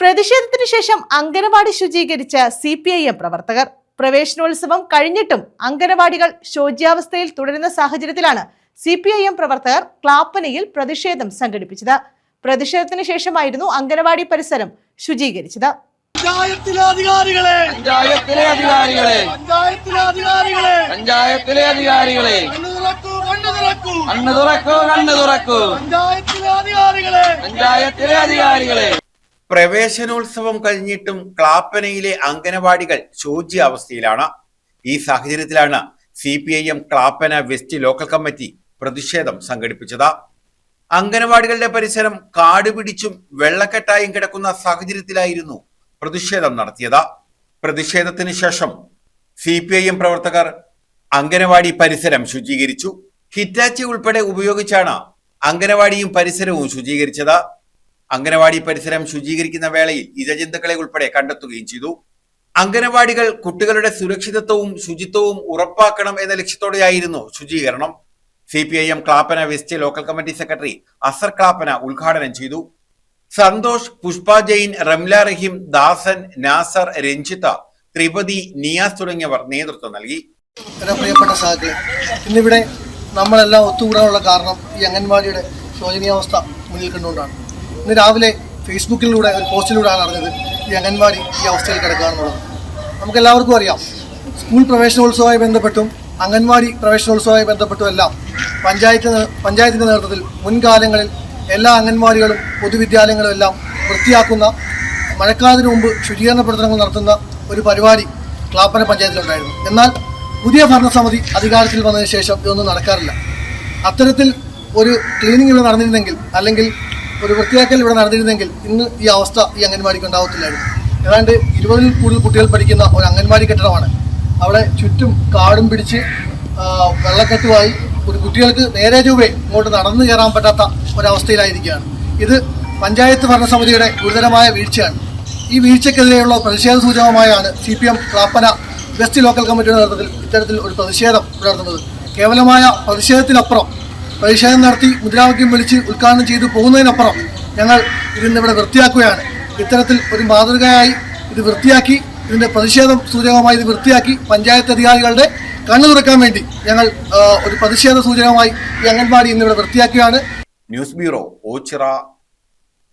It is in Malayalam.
പ്രതിഷേധത്തിന് ശേഷം അംഗനവാടി ശുചീകരിച്ച CPIM പ്രവർത്തകർ. പ്രവേശനോത്സവം കഴിഞ്ഞിട്ടും അംഗനവാടികൾ ശോച്യാവസ്ഥയിൽ തുടരുന്ന സാഹചര്യത്തിലാണ് CPIM പ്രവർത്തകർ ക്ലാപ്പനയിൽ പ്രതിഷേധം സംഘടിപ്പിച്ചത്. പ്രതിഷേധത്തിന് ശേഷമായിരുന്നു അംഗനവാടി പരിസരം ശുചീകരിച്ചത്. പഞ്ചായത്തിലെ അധികാരികളെ പ്രവേശനോത്സവം കഴിഞ്ഞിട്ടും ക്ലാപ്പനയിലെ അംഗനവാടികൾ ശോച്യാവസ്ഥയിലാണ്. ഈ സാഹചര്യത്തിലാണ് CPIM Clappana west local committee പ്രതിഷേധം സംഘടിപ്പിച്ചത്. അംഗനവാടികളുടെ പരിസരം കാടുപിടിച്ചും വെള്ളക്കെട്ടായും കിടക്കുന്ന സാഹചര്യത്തിലായിരുന്നു പ്രതിഷേധം നടത്തിയത്. പ്രതിഷേധത്തിന് ശേഷം CPIM പ്രവർത്തകർ അംഗനവാടി പരിസരം ശുചീകരിച്ചു. ഹിറ്റാച്ചി ഉൾപ്പെടെ ഉപയോഗിച്ചാണ് അംഗനവാടിയും പരിസരവും ശുചീകരിച്ചത്. അംഗനവാടി പരിസരം ശുചീകരിക്കുന്ന വേളയിൽ ഇഴജന്തുക്കളെ ഉൾപ്പെടെ കണ്ടെത്തുകയും ചെയ്തു. അംഗനവാടികൾ കുട്ടികളുടെ സുരക്ഷിതത്വവും ശുചിത്വവും ഉറപ്പാക്കണം എന്ന ലക്ഷ്യത്തോടെയായിരുന്നു ശുചീകരണം. CPIM Clappana west local committee secretary Asar Clappana ഉദ്ഘാടനം ചെയ്തു. സന്തോഷ്, പുഷ്പ ജെയിൻ, റംല റഹീം, ദാസൻ, നാസർ, രഞ്ജിത്ത, ത്രിപതി, നിയാസ് തുടങ്ങിയവർ നേതൃത്വം നൽകി. പ്രിയപ്പെട്ട സാഹചര്യം ഇന്നിവിടെ നമ്മളെല്ലാം ഒത്തുകൂടാനുള്ള കാരണം ഈ അംഗൻവാടിയുടെ ശോചനീയാവസ്ഥ മുന്നിൽ കണ്ടുകൊണ്ടാണ്. ഇന്ന് രാവിലെ ഫേസ്ബുക്കിലൂടെ ഒരു പോസ്റ്റിലൂടെയാണ് അറിഞ്ഞത് ഈ അംഗൻവാടി ഈ അവസ്ഥയിൽ കിടക്കുകയാണെന്നുള്ളത്. നമുക്കെല്ലാവർക്കും അറിയാം, സ്കൂൾ പ്രവേശനോത്സവവുമായി ബന്ധപ്പെട്ടും അംഗൻവാടി പ്രവേശനോത്സവവുമായി ബന്ധപ്പെട്ടും എല്ലാം പഞ്ചായത്തിന്റെ നേതൃത്വത്തിൽ മുൻകാലങ്ങളിൽ എല്ലാ അംഗൻവാടികളും പൊതുവിദ്യാലയങ്ങളും എല്ലാം വൃത്തിയാക്കുന്ന, മഴക്കാലത്തിന് മുമ്പ് ശുചീകരണ പ്രവർത്തനങ്ങൾ നടത്തുന്ന ഒരു പരിപാടി ക്ലാപ്പന പഞ്ചായത്തിലുണ്ടായിരുന്നു. എന്നാൽ പുതിയ ഭരണസമിതി അധികാരത്തിൽ വന്നതിന് ശേഷം ഇതൊന്നും നടക്കാറില്ല. അത്തരത്തിൽ ഒരു ക്ലീനിങ് ഇവിടെ നടന്നിരുന്നെങ്കിൽ, അല്ലെങ്കിൽ ഒരു വൃത്തിയാക്കൽ ഇവിടെ നടന്നിരുന്നെങ്കിൽ ഇന്ന് ഈ അവസ്ഥ ഈ അംഗൻവാടിക്ക് ഉണ്ടാവത്തില്ലായിരുന്നു. ഏതാണ്ട് 20-ൽ കൂടുതൽ കുട്ടികൾ പഠിക്കുന്ന ഒരു അംഗൻവാടി കെട്ടിടമാണ്. അവിടെ ചുറ്റും കാടും പിടിച്ച് വെള്ളക്കെട്ടുമായി ഒരു കുട്ടികൾക്ക് നേരെ ചൊവ്വേ ഇങ്ങോട്ട് നടന്നു കയറാൻ പറ്റാത്ത ഒരവസ്ഥയിലായിരിക്കുകയാണ്. ഇത് പഞ്ചായത്ത് ഭരണസമിതിയുടെ ഗുരുതരമായ വീഴ്ചയാണ്. ഈ വീഴ്ചക്കെതിരെയുള്ള പ്രതിഷേധ സൂചകമായാണ് CPIM ക്ലാപ്പന വെസ്റ്റ് ലോക്കൽ കമ്മിറ്റിയുടെ നേതൃത്വത്തിൽ ഇത്തരത്തിൽ ഒരു പ്രതിഷേധം പുലർത്തുന്നത്. കേവലമായ പ്രതിഷേധം നടത്തി മുദ്രാവാക്യം വിളിച്ച് ഉദ്ഘാടനം ചെയ്തു പോകുന്നതിനപ്പുറം ഞങ്ങൾ ഇതിന്നിവിടെ വൃത്തിയാക്കുകയാണ്. ഇത്തരത്തിൽ ഒരു മാതൃകയായി ഇത് വൃത്തിയാക്കി, ഇതിന്റെ പ്രതിഷേധം സൂചകമായി ഇത് വൃത്തിയാക്കി പഞ്ചായത്ത് അധികാരികളുടെ കണ്ണു തുറക്കാൻ വേണ്ടി ഞങ്ങൾ ഒരു പ്രതിഷേധ സൂചകമായി ഈ അംഗൻവാടി ഇന്നിവിടെ വൃത്തിയാക്കുകയാണ്. News bureau, Ochira.